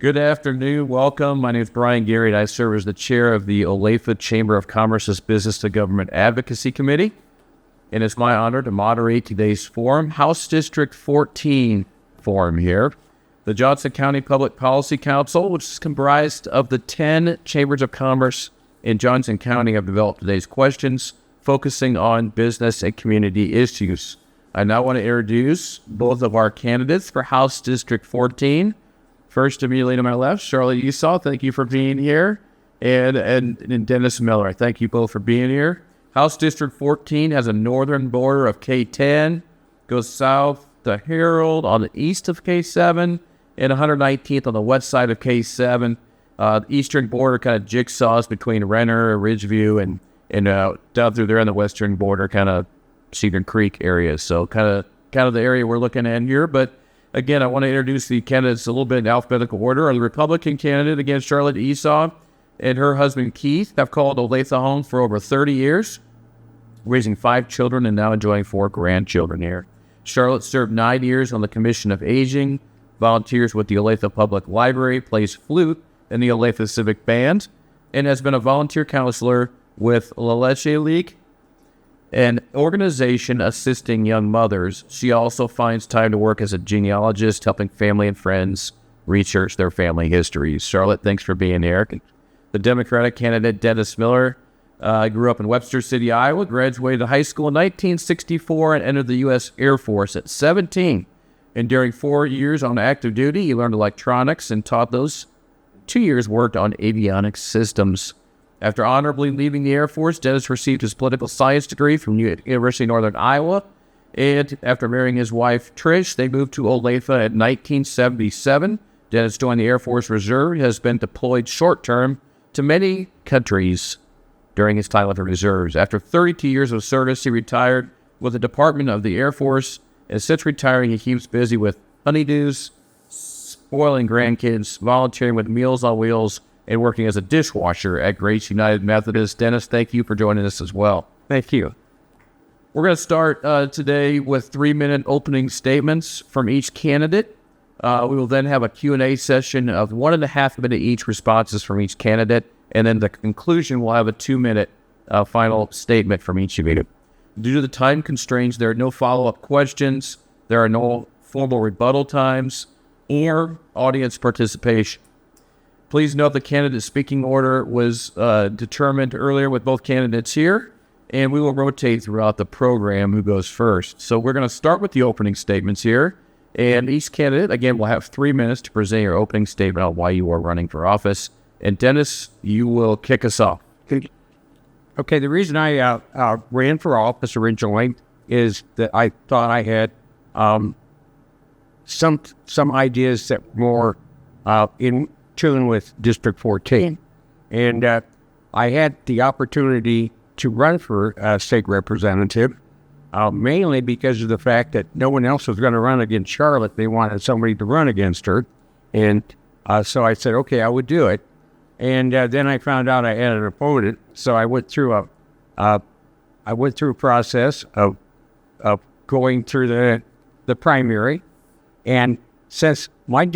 Good afternoon. Welcome. My name is Brian Gary, and I serve as the chair of the Olathe Chamber of Commerce's Business to Government Advocacy Committee. And it's my honor to moderate today's forum, House District 14 forum here. The Johnson County Public Policy Council, which is comprised of the 10 chambers of commerce in Johnson County, have developed today's questions, focusing on business and community issues. I now want to introduce both of our candidates for House District 14. First, immediately to my left, Charlotte Esau, thank you for being here, and Dennis Miller, thank you both for being here. House District 14 has a northern border of K10, goes south to Herald on the east of K7, and 119th on the west side of K7. The eastern border kind of jigsaws between Renner, Ridgeview, and down through there on the western border, kind of Cedar Creek area. So kind of the area we're looking at here. But again, I want to introduce the candidates a little bit in alphabetical order. The Republican candidate, again, Charlotte Esau, and her husband Keith have called Olathe home for over 30 years, raising 5 children and now enjoying 4 grandchildren here. Charlotte served 9 years on the Commission of Aging, volunteers with the Olathe Public Library, plays flute in the Olathe Civic Band, and has been a volunteer counselor with La Leche League, an organization assisting young mothers. She also finds time to work as a genealogist, helping family and friends research their family histories. Charlotte, thanks for being here. The Democratic candidate, Dennis Miller, grew up in Webster City, Iowa, graduated high school in 1964, and entered the U.S. Air Force at 17. And during 4 years on active duty, he learned electronics and taught those. 2 years worked on avionics systems. After honorably leaving the Air Force, Dennis received his political science degree from University of Northern Iowa. And after marrying his wife, Trish, they moved to Olathe in 1977. Dennis joined the Air Force Reserve. He has been deployed short-term to many countries during his time with the reserves. After 32 years of service, he retired with the Department of the Air Force. And since retiring, he keeps busy with honeydews, spoiling grandkids, volunteering with Meals on Wheels, and working as a dishwasher at Grace United Methodist. Dennis, thank you for joining us as well. Thank you. We're going to start today with 3-minute opening statements from each candidate. We will then have a Q&A session of 1.5 minute each responses from each candidate. And then the conclusion, we'll have a 2-minute final statement from each of you. Due to the time constraints, there are no follow-up questions. There are no formal rebuttal times or audience participation. Please note the candidate speaking order was determined earlier with both candidates here, and we will rotate throughout the program who goes first. So we're going to start with the opening statements here, and each candidate, again, will have 3 minutes to present your opening statement on why you are running for office. And Dennis, you will kick us off. Okay, the reason I ran for office originally is that I thought I had some ideas that were more in tune with District 14. And I had the opportunity to run for state representative, mainly because of the fact that no one else was going to run against Charlotte. They wanted somebody to run against her. And so I said, okay, I would do it. And then I found out I had an opponent. So I went through a process of going through the primary. And since my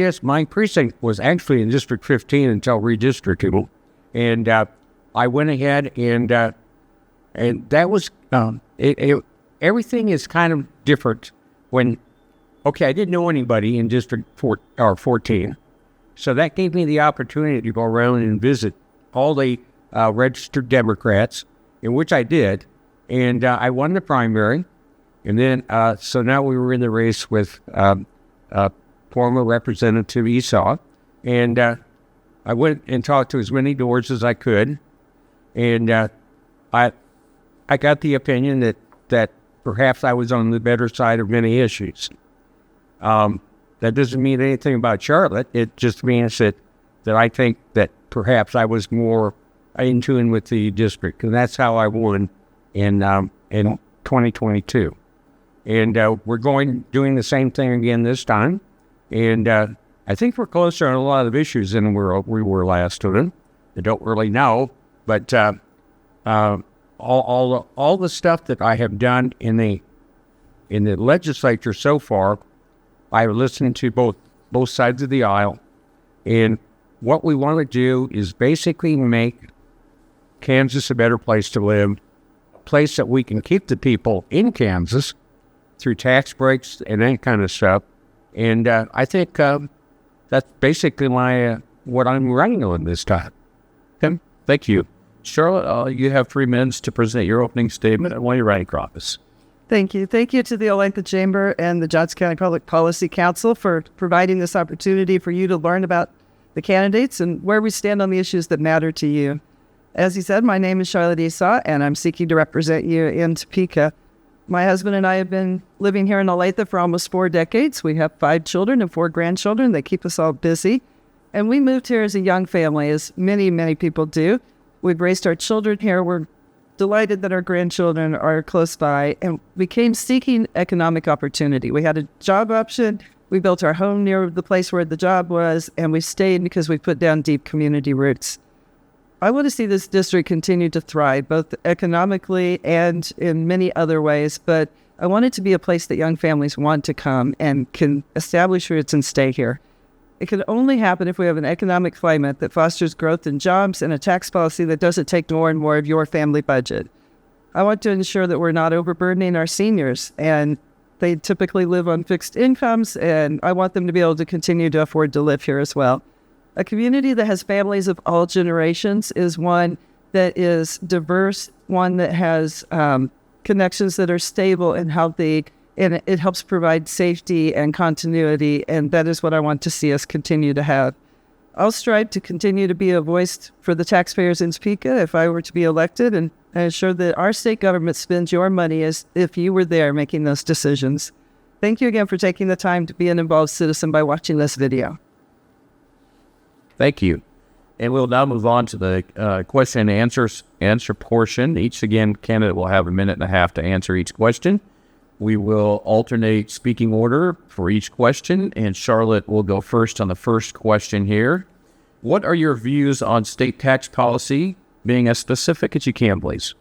precinct was actually in District 15 until redistricting, and I went ahead and that was everything is kind of different when. Okay, I didn't know anybody in District 14, so that gave me the opportunity to go around and visit all the registered Democrats, in which I did, and I won the primary, and then so now we were in the race with former Representative Esau, and I went and talked to as many doors as I could, and I got the opinion that perhaps I was on the better side of many issues. That doesn't mean anything about Charlotte. It just means that I think that perhaps I was more in tune with the district, and that's how I won in 2022. And we're doing the same thing again this time. And I think we're closer on a lot of issues than we were last time. I don't really know, but all the stuff that I have done in the legislature so far, I've listened to both sides of the aisle. And what we want to do is basically make Kansas a better place to live, a place that we can keep the people in Kansas through tax breaks and that kind of stuff. And I think that's basically what I'm running on this time. Tim, thank you. Charlotte, you have 3 minutes to present your opening statement while you're running for office. Thank you. Thank you to the Olathe Chamber and the Johnson County Public Policy Council for providing this opportunity for you to learn about the candidates and where we stand on the issues that matter to you. As he said, my name is Charlotte Esau, and I'm seeking to represent you in Topeka. My husband and I have been living here in Olathe for almost 4 decades. We have 5 children and 4 grandchildren. They keep us all busy. And we moved here as a young family, as many, many people do. We've raised our children here. We're delighted that our grandchildren are close by, and we came seeking economic opportunity. We had a job option. We built our home near the place where the job was, and we stayed because we put down deep community roots. I want to see this district continue to thrive, both economically and in many other ways, but I want it to be a place that young families want to come and can establish roots and stay here. It can only happen if we have an economic climate that fosters growth in jobs and a tax policy that doesn't take more and more of your family budget. I want to ensure that we're not overburdening our seniors, and they typically live on fixed incomes, and I want them to be able to continue to afford to live here as well. A community that has families of all generations is one that is diverse, one that has connections that are stable and healthy, and it helps provide safety and continuity, and that is what I want to see us continue to have. I'll strive to continue to be a voice for the taxpayers in Topeka if I were to be elected, and ensure that our state government spends your money as if you were there making those decisions. Thank you again for taking the time to be an involved citizen by watching this video. Thank you. And we'll now move on to the question and answer portion. Each, candidate will have 1.5 minutes to answer each question. We will alternate speaking order for each question, and Charlotte will go first on the first question here. What are your views on state tax policy, being as specific as you can, please?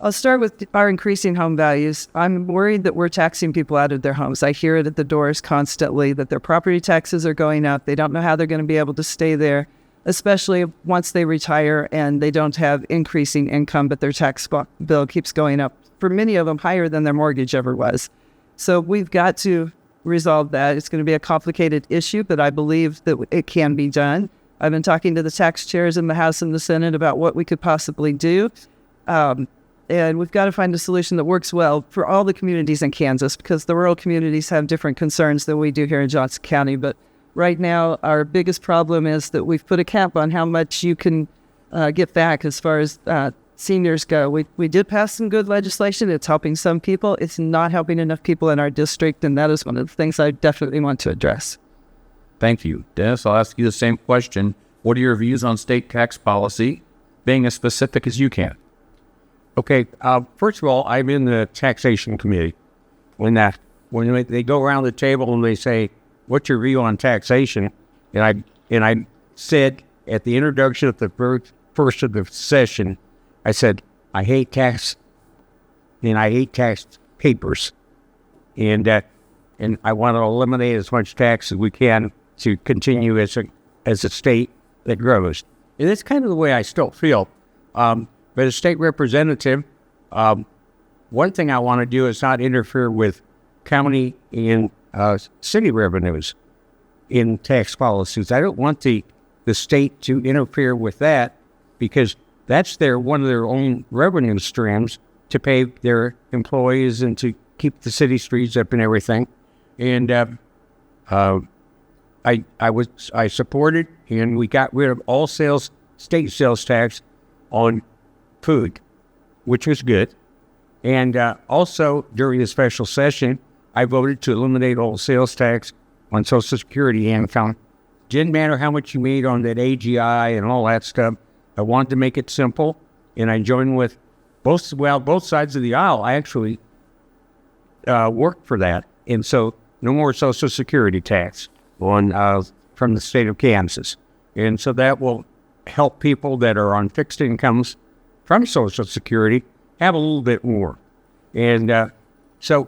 I'll start with our increasing home values. I'm worried that we're taxing people out of their homes. I hear it at the doors constantly, that their property taxes are going up. They don't know how they're going to be able to stay there, especially once they retire and they don't have increasing income, but their tax bill keeps going up. For many of them, higher than their mortgage ever was. So we've got to resolve that. It's going to be a complicated issue, but I believe that it can be done. I've been talking to the tax chairs in the House and the Senate about what we could possibly do. And we've got to find a solution that works well for all the communities in Kansas, because the rural communities have different concerns than we do here in Johnson County. But right now, our biggest problem is that we've put a cap on how much you can get back as far as seniors go. We did pass some good legislation. It's helping some people. It's not helping enough people in our district, and that is one of the things I definitely want to address. Thank you. Dennis, I'll ask you the same question. What are your views on state tax policy, being as specific as you can? Okay, first of all, I'm in the taxation committee. When they go around the table and they say, "What's your view on taxation?" and I said at the introduction of the first of the session, I said, I hate tax, and I hate tax papers, and I want to eliminate as much tax as we can to continue as a state that grows. And that's kind of the way I still feel. But as state representative, one thing I want to do is not interfere with county and city revenues in tax policies. I don't want the state to interfere with that, because that's one of their own revenue streams to pay their employees and to keep the city streets up and everything. And I supported, and we got rid of all state sales tax on food, which was good. And also during the special session, I voted to eliminate all sales tax on Social Security income. Didn't matter how much you made on that AGI and all that stuff. I wanted to make it simple, and I joined with both sides of the aisle. I actually worked for that, and so no more Social Security tax on from the state of Kansas, and so that will help people that are on fixed incomes from Social Security have a little bit more. And so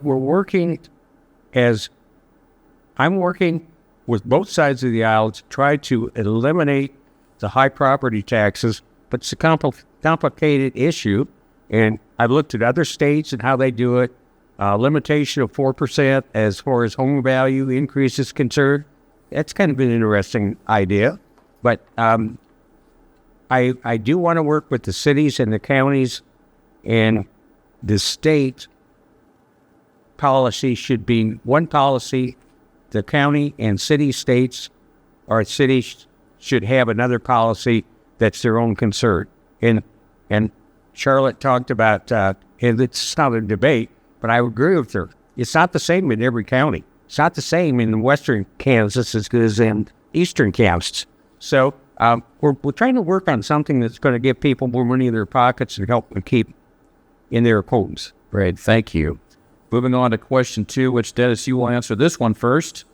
I'm working with both sides of the aisle to try to eliminate the high property taxes, but it's a complicated issue. And I've looked at other states and how they do it. Limitation of 4% as far as home value increase is concerned. That's kind of an interesting idea. But I do want to work with the cities and the counties, and the state policy should be one policy. The county and city states or cities should have another policy that's their own concern. And Charlotte talked about, and it's not a debate, but I agree with her. It's not the same in every county. It's not the same in western Kansas as it is in eastern Kansas. So we're trying to work on something that's going to give people more money in their pockets and help them keep in their homes. Great, thank you. Moving on to question 2, which, Dennis, you will answer this one first.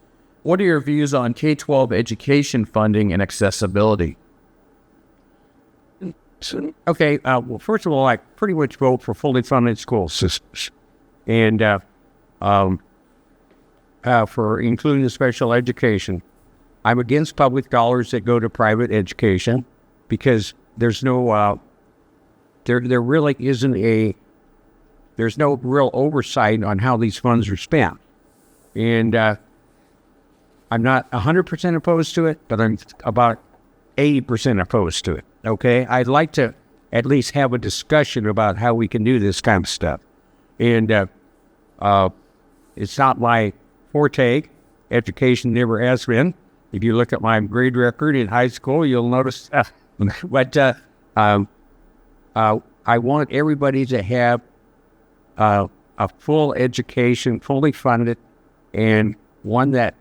What are your views on K-12 education funding and accessibility? Okay, well, first of all, I pretty much vote for fully funded school systems. And for including the special education. I'm against public dollars that go to private education because there's no, there really isn't there's no real oversight on how these funds are spent. And I'm not 100% opposed to it, but I'm about 80% opposed to it, okay? I'd like to at least have a discussion about how we can do this kind of stuff. And it's not my forte. Education never has been. If you look at my grade record in high school, you'll notice. But I want everybody to have a full education, fully funded, and one that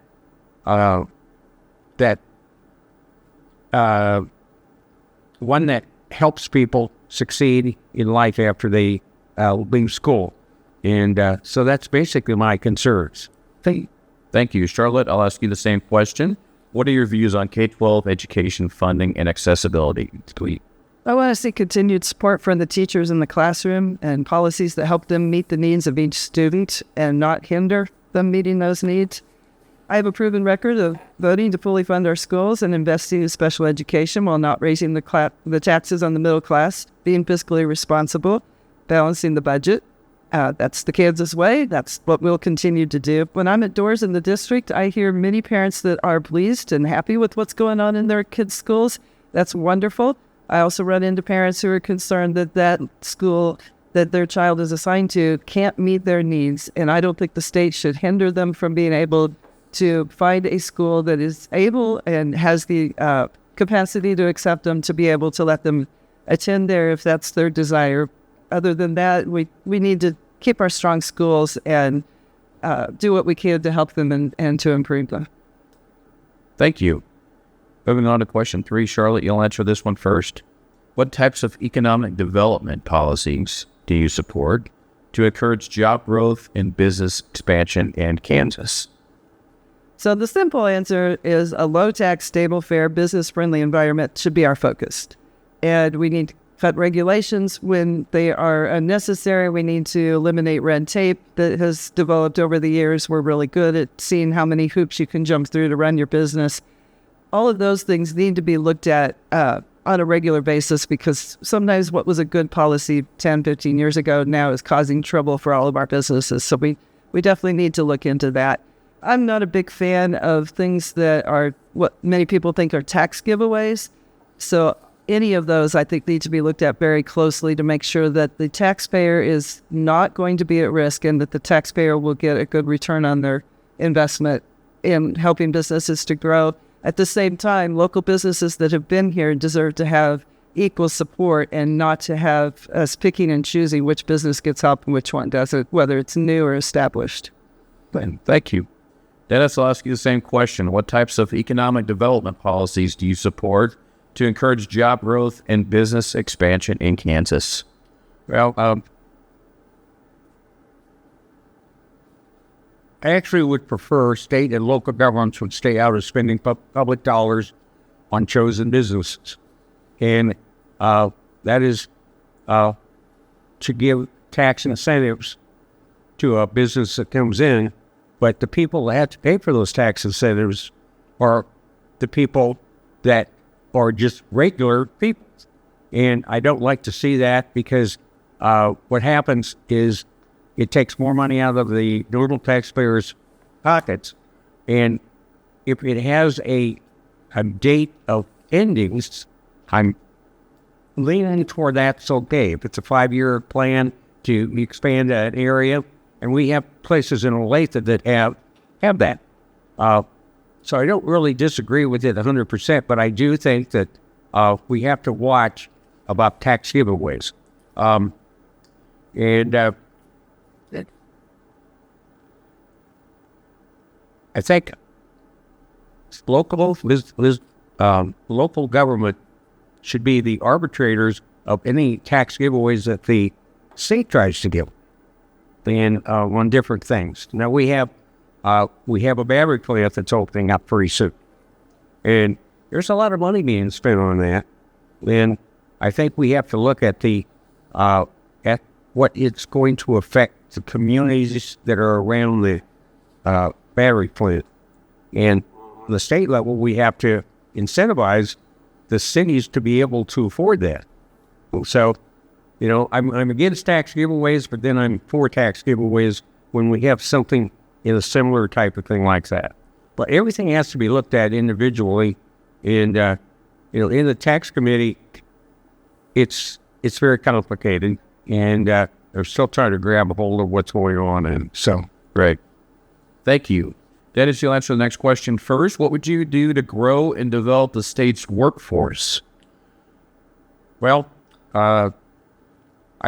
helps people succeed in life after they leave school. And so that's basically my concerns. Thank you. Charlotte, I'll ask you the same question. What are your views on K-12 education funding and accessibility? I want to see continued support from the teachers in the classroom and policies that help them meet the needs of each student and not hinder them meeting those needs. I have a proven record of voting to fully fund our schools and investing in special education while not raising the taxes on the middle class, being fiscally responsible, balancing the budget. That's the Kansas way. That's what we'll continue to do. When I'm at doors in the district, I hear many parents that are pleased and happy with what's going on in their kids' schools. That's wonderful. I also run into parents who are concerned that that school that their child is assigned to can't meet their needs, and I don't think the state should hinder them from being able to find a school that is able and has the capacity to accept them, to be able to let them attend there if that's their desire. Other than that, we need to keep our strong schools and do what we can to help them and to improve them. Thank you. Moving on to question 3, Charlotte, you'll answer this one first. What types of economic development policies do you support to encourage job growth and business expansion in Kansas? So the simple answer is a low-tax, stable, fair, business-friendly environment should be our focus. And we need to cut regulations when they are unnecessary. We need to eliminate red tape that has developed over the years. We're really good at seeing how many hoops you can jump through to run your business. All of those things need to be looked at on a regular basis, because sometimes what was a good policy 10, 15 years ago now is causing trouble for all of our businesses. So we definitely need to look into that. I'm not a big fan of things that are what many people think are tax giveaways. So any of those, I think, need to be looked at very closely to make sure that the taxpayer is not going to be at risk and that the taxpayer will get a good return on their investment in helping businesses to grow. At the same time, local businesses that have been here deserve to have equal support and not to have us picking and choosing which business gets help and which one doesn't, whether it's new or established. Thank you. Dennis, I'll ask you the same question. What types of economic development policies do you support to encourage job growth and business expansion in Kansas? Well, I actually would prefer state and local governments would stay out of spending public dollars on chosen businesses. And that is to give tax incentives to a business that comes in, but the people that have to pay for those tax incentives are the people that are just regular people. And I don't like to see that, because what happens is it takes more money out of the normal taxpayers' pockets. And if it has a date of endings, I'm leaning toward that's okay. If it's a 5-year plan to expand an area, and we have places in Olathe that have that. So I don't really disagree with it 100%, but I do think that we have to watch about tax giveaways. I think local government should be the arbitrators of any tax giveaways that the state tries to give, and on different things. Now we have a battery plant that's opening up pretty soon, and there's a lot of money being spent on that. And I think we have to look at at what it's going to affect the communities that are around the battery plant. And on the state level, we have to incentivize the cities to be able to afford that. So, I'm against tax giveaways, but then I'm for tax giveaways when we have something in a similar type of thing like that. But everything has to be looked at individually. And, in the tax committee, it's very complicated, and they're still trying to grab a hold of what's going on. And so, Great. Thank you. Dennis, you'll answer the next question first. What would you do to grow and develop the state's workforce? well, I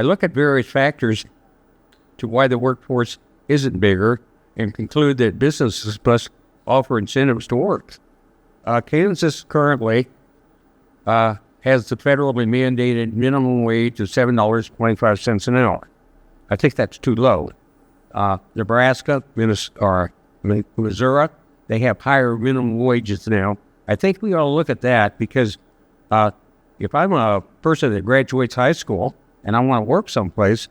look at various factors to why the workforce isn't bigger, and conclude that businesses must offer incentives to work. Kansas currently has the federally mandated minimum wage of $7.25 an hour. I think that's too low. Nebraska, Missouri, they have higher minimum wages now. I think we ought to look at that, because if I'm a person that graduates high school and I want to work someplace,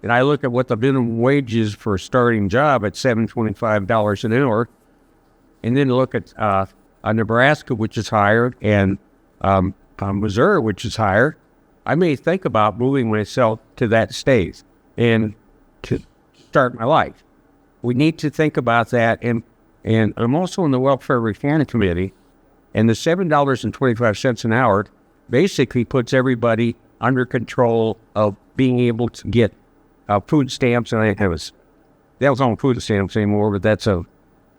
and I look at what the minimum wage is for a starting job at $7.25 an hour, and then look at Nebraska, which is higher, and Missouri, which is higher, I may think about moving myself to that state and to start my life. We need to think about that, and I'm also in the Welfare Reform Committee, and the $7.25 an hour basically puts everybody under control of being able to get food stamps, and they don't own food stamps anymore, but that's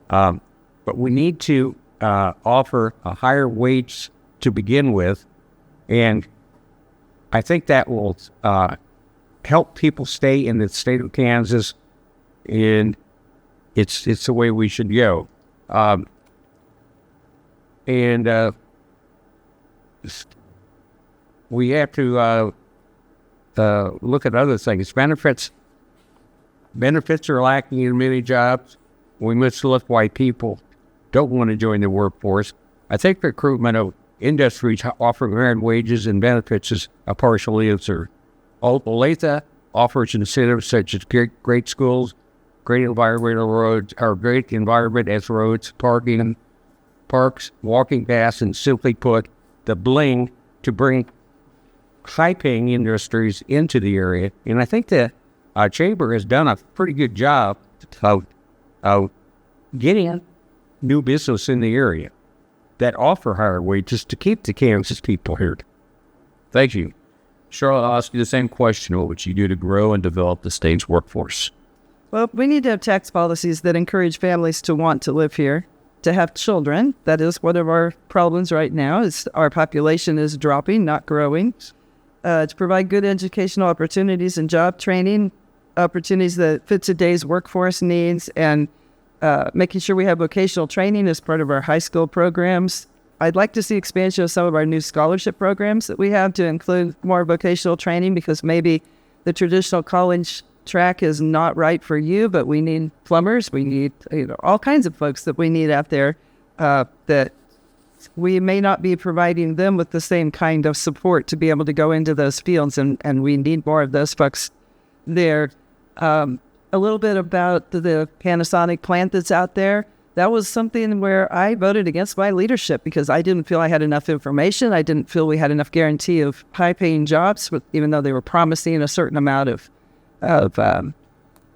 but we need to offer a higher wage to begin with, and I think that will help people stay in the state of Kansas, and it's the way we should go. We have to look at other things. Benefits are lacking in many jobs. We must look why people don't want to join the workforce. I think recruitment of industries offering higher wages and benefits is a partial answer. Olathe offers incentives such as great schools, great environmental roads, or great environment as roads, parking, parks, walking paths, and simply put, the bling to bring high-paying industries into the area. And I think the Chamber has done a pretty good job of getting new business in the area that offer higher wages to keep the Kansas people here. Thank you. Charlotte, I'll ask you the same question. What would you do to grow and develop the state's workforce? Well, we need to have tax policies that encourage families to want to live here, to have children. That is one of our problems right now, is our population is dropping, not growing. To provide good educational opportunities and job training, opportunities that fit today's workforce needs, and making sure we have vocational training as part of our high school programs. I'd like to see expansion of some of our new scholarship programs that we have to include more vocational training, because maybe the traditional college track is not right for you, but we need plumbers, we need all kinds of folks that we need out there that we may not be providing them with the same kind of support to be able to go into those fields, and we need more of those folks there. A little bit about the Panasonic plant that's out there. that was something where I voted against my leadership because I didn't feel I had enough information. I didn't feel we had enough guarantee of high-paying jobs, even though they were promising a certain amount of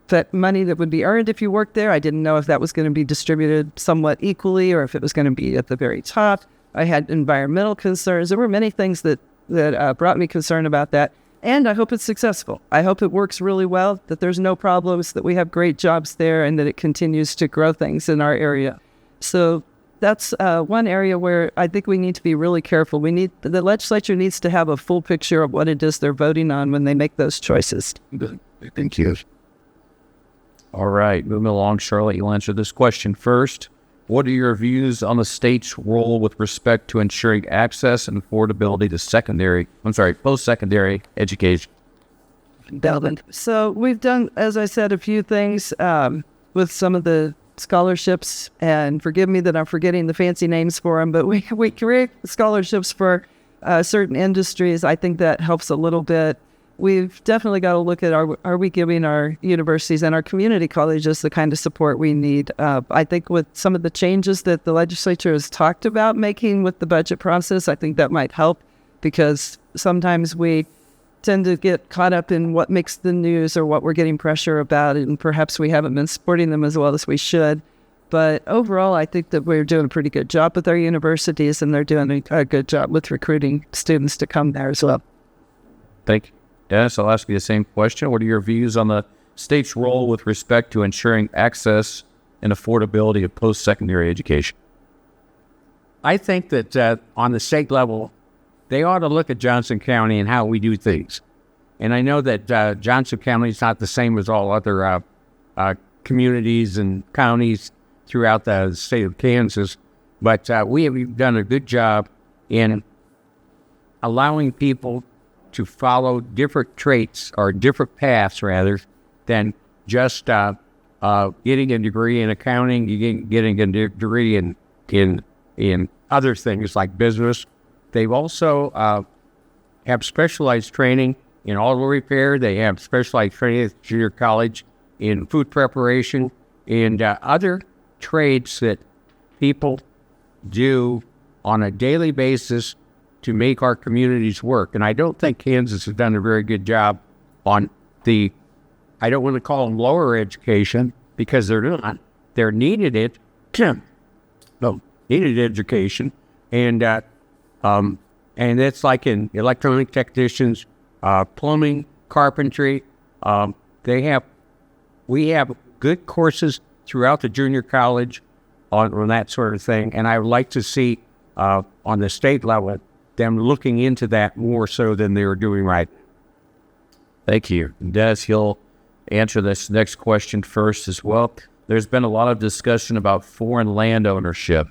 that money that would be earned if you worked there. I didn't know if that was going to be distributed somewhat equally or if it was going to be at the very top. I had environmental concerns. There were many things that brought me concern about that. And I hope it's successful. I hope it works really well, that there's no problems, that we have great jobs there, and that it continues to grow things in our area. So that's one area where I think we need to be really careful. The legislature needs to have a full picture of what it is they're voting on when they make those choices. Thank you. All right, moving along, Charlotte, you'll answer this question first. What are your views on the state's role with respect to ensuring access and affordability to post-secondary education? So we've done, as I said, a few things with some of the scholarships, and forgive me that I'm forgetting the fancy names for them, but we create scholarships for certain industries. I think that helps a little bit. We've definitely got to look at are we giving our universities and our community colleges the kind of support we need? I think with some of the changes that the legislature has talked about making with the budget process, I think that might help, because sometimes we tend to get caught up in what makes the news or what we're getting pressure about, and perhaps we haven't been supporting them as well as we should. But overall, I think that we're doing a pretty good job with our universities, and they're doing a good job with recruiting students to come there as well. Thank you. Dennis, I'll ask you the same question. What are your views on the state's role with respect to ensuring access and affordability of post-secondary education? I think that on the state level, they ought to look at Johnson County and how we do things. And I know that Johnson County is not the same as all other communities and counties throughout the state of Kansas, but we have done a good job in allowing people to follow different traits or different paths rather than just getting a degree in accounting, getting a degree in other things like business. They've also have specialized training in auto repair. They have specialized training at junior college in food preparation and other trades that people do on a daily basis to make our communities work. And I don't think Kansas has done a very good job on I don't want to call them lower education, because they're not. They're needed education. And it's like in electronic technicians, plumbing, carpentry. We have good courses throughout the junior college on that sort of thing. And I would like to see on the state level them looking into that more so than they are doing right. Thank you. Dennis, you'll answer this next question first as well. There's been a lot of discussion about foreign land ownership,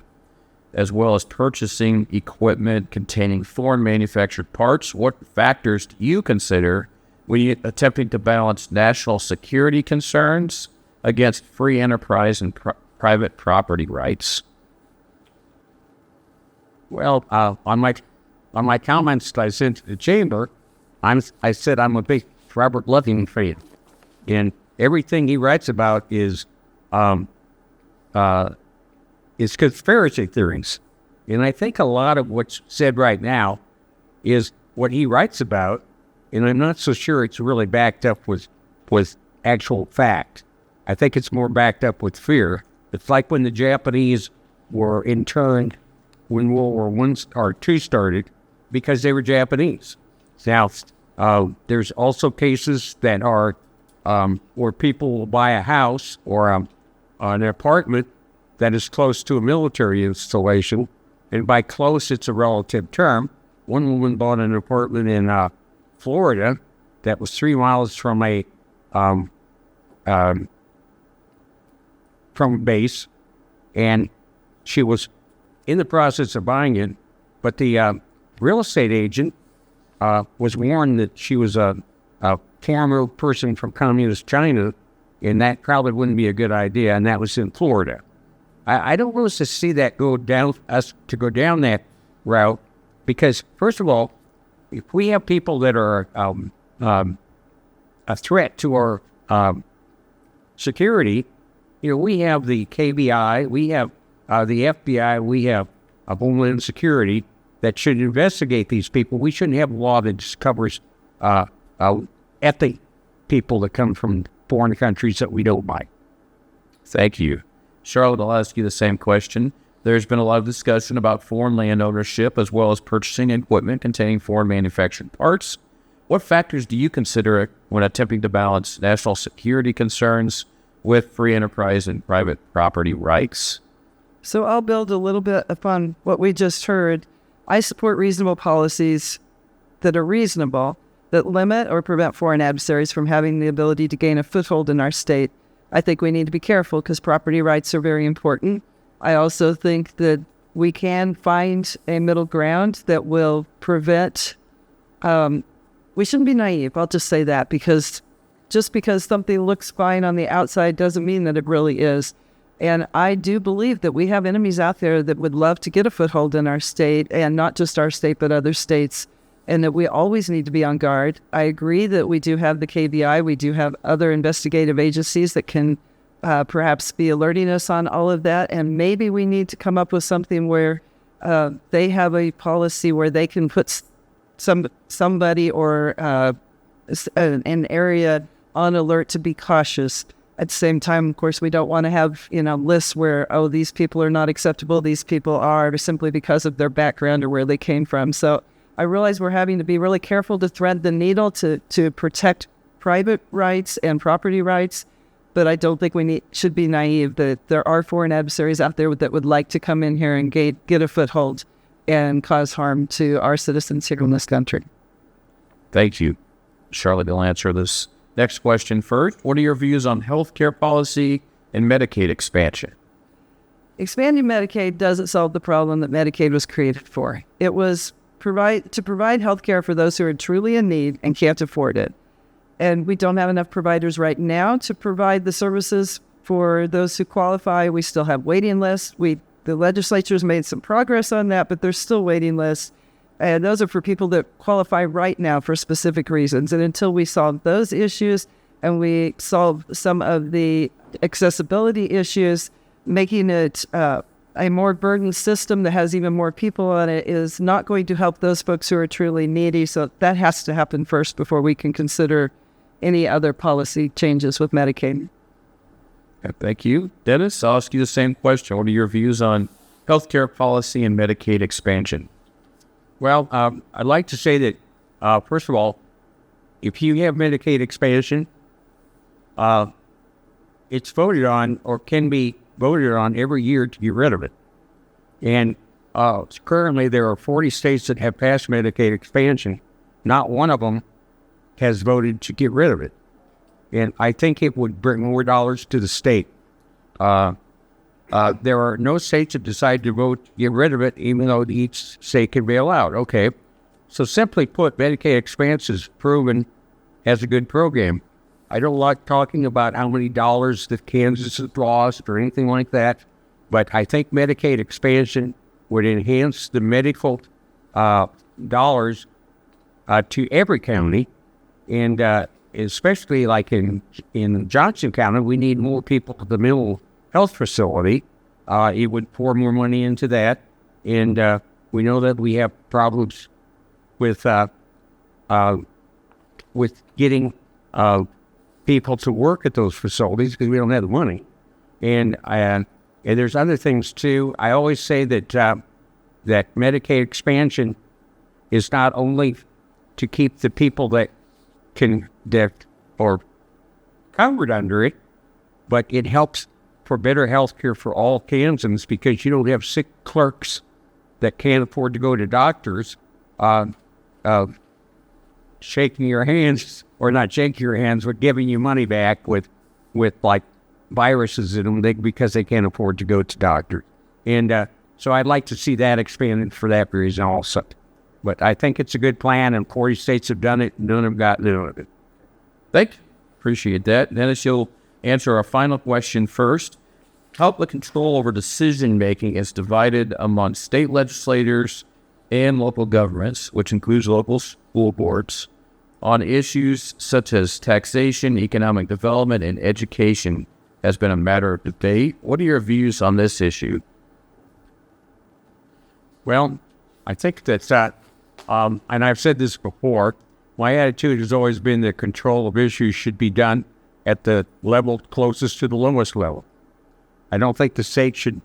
as well as purchasing equipment containing foreign manufactured parts. What factors do you consider when you're attempting to balance national security concerns against free enterprise and private property rights? Well, on my comments that I sent to the chamber, I said I'm a big Robert Loving fan, and everything he writes about is conspiracy theories. And I think a lot of what's said right now is what he writes about, and I'm not so sure it's really backed up with actual fact. I think it's more backed up with fear. It's like when the Japanese were interned when World War I or II started, because they were Japanese. Now, there's also cases that are where people will buy a house or an apartment that is close to a military installation, and by close, it's a relative term. One woman bought an apartment in Florida that was 3 miles from a base, and she was in the process of buying it, but the real estate agent was warned that she was a former person from communist China, and that probably wouldn't be a good idea, and that was in Florida. I don't want us to see that go down that route, because first of all, if we have people that are a threat to our security, we have the KBI, we have the FBI, we have Homeland Security that should investigate these people. We shouldn't have a law that just covers ethnic people that come from foreign countries that we don't like. Thank you. Charlotte, I'll ask you the same question. There's been a lot of discussion about foreign land ownership as well as purchasing equipment containing foreign manufactured parts. What factors do you consider when attempting to balance national security concerns with free enterprise and private property rights? So I'll build a little bit upon what we just heard. I support reasonable policies that are reasonable, that limit or prevent foreign adversaries from having the ability to gain a foothold in our state. I think we need to be careful because property rights are very important. I also think that we can find a middle ground that will prevent, we shouldn't be naive, I'll just say that, because just because something looks fine on the outside doesn't mean that it really is. And I do believe that we have enemies out there that would love to get a foothold in our state, and not just our state, but other states, and that we always need to be on guard. I agree that we do have the KBI, we do have other investigative agencies that can perhaps be alerting us on all of that, and maybe we need to come up with something where they have a policy where they can put somebody or an area on alert to be cautious. At the same time, of course, we don't want to have, lists where, these people are not acceptable, these people are, simply because of their background or where they came from. So I realize we're having to be really careful to thread the needle to protect private rights and property rights, but I don't think we should be naive that there are foreign adversaries out there that would like to come in here and get a foothold and cause harm to our citizens here in this country. Thank you. Charlotte will answer this next question first. What are your views on healthcare policy and Medicaid expansion? Expanding Medicaid doesn't solve the problem that Medicaid was created for. It was to provide health care for those who are truly in need and can't afford it. And we don't have enough providers right now to provide the services for those who qualify. We still have waiting lists. The legislature's made some progress on that, but there's still waiting lists. And those are for people that qualify right now for specific reasons. And until we solve those issues and we solve some of the accessibility issues, making it a more burdened system that has even more people on it is not going to help those folks who are truly needy. So that has to happen first before we can consider any other policy changes with Medicaid. Thank you. Dennis, I'll ask you the same question. What are your views on healthcare policy and Medicaid expansion? Well, I'd like to say that, first of all, if you have Medicaid expansion, it's voted on or can be voted on every year to get rid of it. And currently there are 40 states that have passed Medicaid expansion. Not one of them has voted to get rid of it. And I think it would bring more dollars to the state. There are no states that decide to vote to get rid of it, even though each state can bail out. Okay. So simply put, Medicaid expansion is proven as a good program. I don't like talking about how many dollars that Kansas has lost or anything like that, but I think Medicaid expansion would enhance the medical dollars to every county, and especially like in Johnson County, we need more people at the mental health facility. It would pour more money into that, and we know that we have problems with getting people to work at those facilities because we don't have the money. And there's other things too. I always say that that Medicaid expansion is not only to keep the people that are covered under it, but it helps for better health care for all Kansans because you don't have sick clerks that can't afford to go to doctors shaking your hands, or not shaking your hands, but giving you money back with like viruses in them because they can't afford to go to doctors. And so I'd like to see that expanded for that reason also. But I think it's a good plan, and 40 states have done it, and none have gotten none of it. Thank you. Appreciate that. Dennis, you'll answer our final question first. How the control over decision-making is divided among state legislators and local governments, which includes local school boards, on issues such as taxation, economic development, and education, has been a matter of debate. What are your views on this issue? Well, I think that's that, and I've said this before, my attitude has always been that control of issues should be done at the level closest to the lowest level. I don't think the state should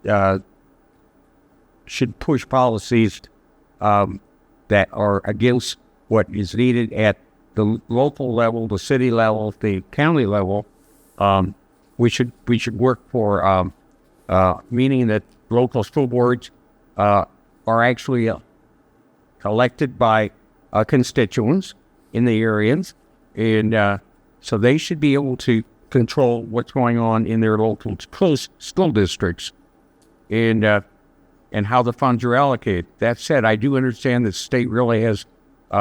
push policies that are against what is needed at the local level, the city level, the county level. We should work for meaning that local school boards are actually elected by constituents in the areas, and so they should be able to control what's going on in their local school districts, and how the funds are allocated. That said, I do understand that the state really has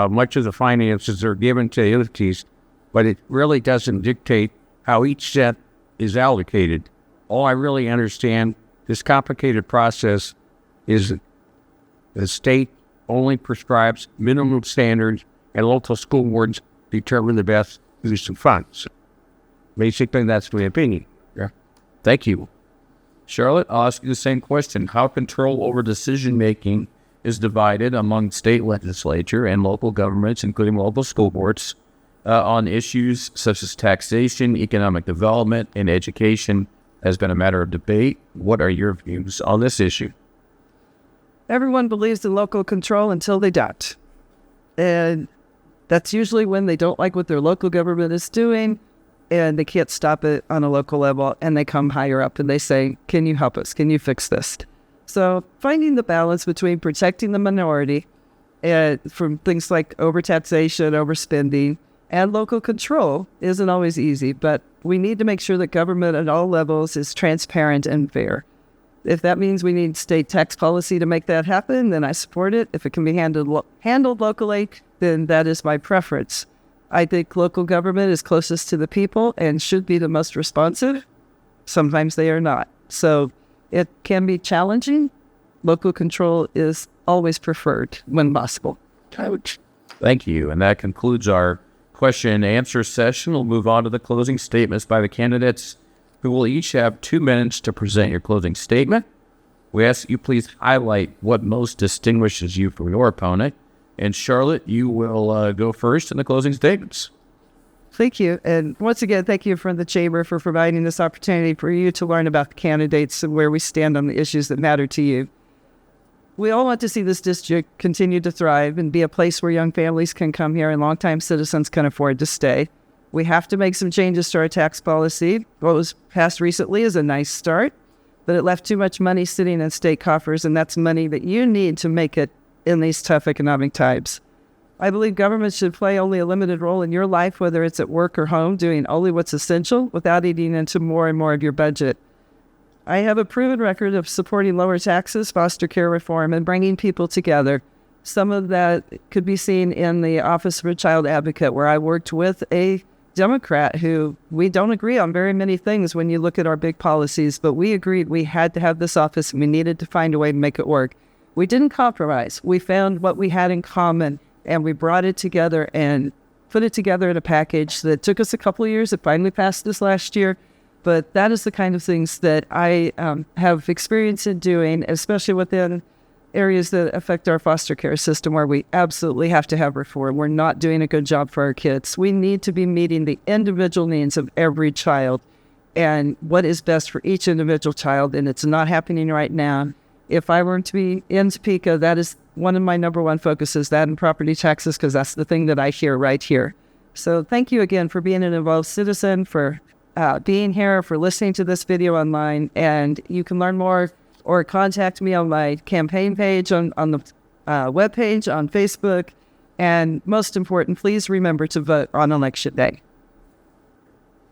much of the finances are given to entities, but it really doesn't dictate how each cent is allocated. All I really understand, this complicated process, is the state only prescribes minimum standards and local school boards determine the best use of funds. Basically, that's my opinion. Yeah. Thank you. Charlotte, I'll ask you the same question. How control over decision-making is divided among state legislature and local governments, including local school boards, on issues such as taxation, economic development, and education has been a matter of debate. What are your views on this issue? Everyone believes in local control until they don't. And that's usually when they don't like what their local government is doing and they can't stop it on a local level, and they come higher up and they say, can you help us? Can you fix this? So finding the balance between protecting the minority from things like overtaxation, overspending, and local control isn't always easy, but we need to make sure that government at all levels is transparent and fair. If that means we need state tax policy to make that happen, then I support it. If it can be handled locally, then that is my preference. I think local government is closest to the people and should be the most responsive. Sometimes they are not. So it can be challenging. Local control is always preferred when possible. Thank you. And that concludes our question and answer session. We'll move on to the closing statements by the candidates, who will each have 2 minutes to present your closing statement. We ask that you please highlight what most distinguishes you from your opponent. And Charlotte, you will go first in the closing statements. Thank you. And once again, thank you from the Chamber for providing this opportunity for you to learn about the candidates and where we stand on the issues that matter to you. We all want to see this district continue to thrive and be a place where young families can come here and longtime citizens can afford to stay. We have to make some changes to our tax policy. What was passed recently is a nice start, but it left too much money sitting in state coffers, and that's money that you need to make it in these tough economic times. I believe government should play only a limited role in your life, whether it's at work or home, doing only what's essential without eating into more and more of your budget. I have a proven record of supporting lower taxes, foster care reform, and bringing people together. Some of that could be seen in the Office of a Child Advocate, where I worked with a Democrat who we don't agree on very many things when you look at our big policies, but we agreed we had to have this office and we needed to find a way to make it work. We didn't compromise. We found what we had in common, and we brought it together and put it together in a package that took us a couple of years. It finally passed this last year, but that is the kind of things that I have experience in doing, especially within areas that affect our foster care system, where we absolutely have to have reform. We're not doing a good job for our kids. We need to be meeting the individual needs of every child and what is best for each individual child, and it's not happening right now. If I were to be in Topeka, that is one of my number one focuses, that and property taxes, because that's the thing that I hear right here. So thank you again for being an involved citizen, for being here, for listening to this video online. And you can learn more or contact me on my campaign page, on the webpage, on Facebook. And most important, please remember to vote on Election Day.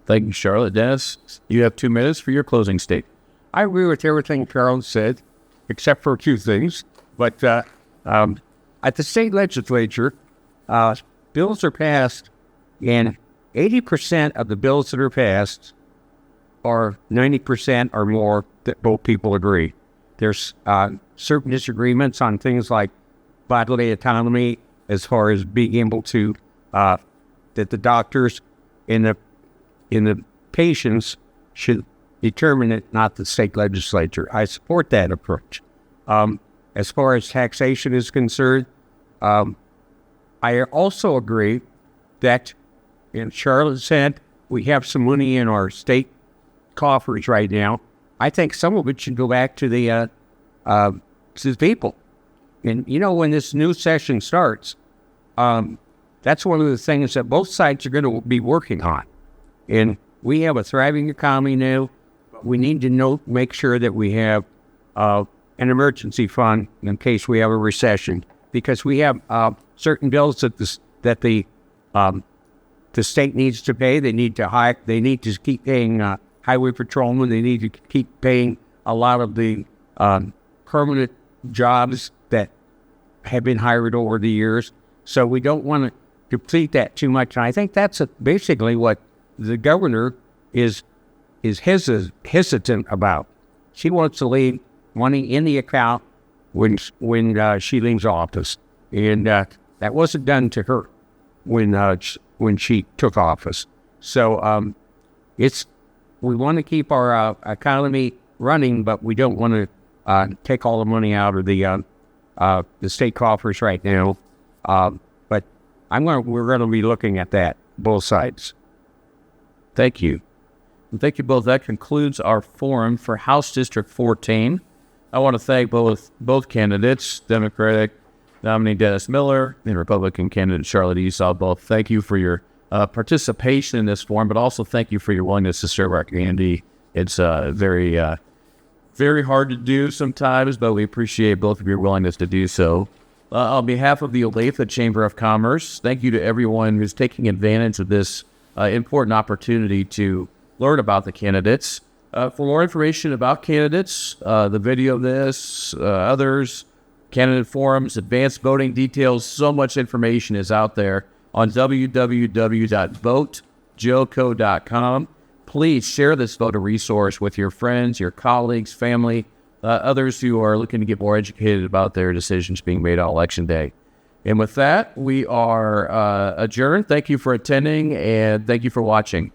Thank you, Charlotte. Dennis, you have 2 minutes for your closing statement. I agree with everything Charlotte said, except for a few things. But at the state legislature, bills are passed, and 80% of the bills that are passed are 90% or more that both people agree. There's certain disagreements on things like bodily autonomy, as far as being able to, that the doctors and the patients should determine it, not the state legislature. I support that approach. As far as taxation is concerned, I also agree that, and Charlotte said, we have some money in our state coffers right now. I think some of it should go back to the people. And, when this new session starts, that's one of the things that both sides are going to be working on. And we have a thriving economy now. We need to make sure that we have an emergency fund in case we have a recession, because we have certain bills that the state needs to pay. They need to keep paying highway patrolmen. They need to keep paying a lot of the permanent jobs that have been hired over the years. So we don't want to deplete that too much. And I think that's basically what the governor is hesitant about. She wants to leave money in the account when she leaves office, and that wasn't done to her when she took office. So we want to keep our economy running, but we don't want to take all the money out of the state coffers right now. But we're going to be looking at that, both sides. Thank you. And thank you both. That concludes our forum for House District 14. I want to thank both candidates, Democratic nominee Dennis Miller and Republican candidate Charlotte Esau. Both thank you for your participation in this forum, but also thank you for your willingness to serve our community. It's very hard to do sometimes, but we appreciate both of your willingness to do so. On behalf of the Olathe Chamber of Commerce, thank you to everyone who's taking advantage of this important opportunity to learn about the candidates. For more information about candidates, the video of this, others, candidate forums, advanced voting details, so much information is out there on www.votejoco.com. Please share this voter resource with your friends, your colleagues, family, others who are looking to get more educated about their decisions being made on Election Day. And with that, we are adjourned. Thank you for attending, and thank you for watching.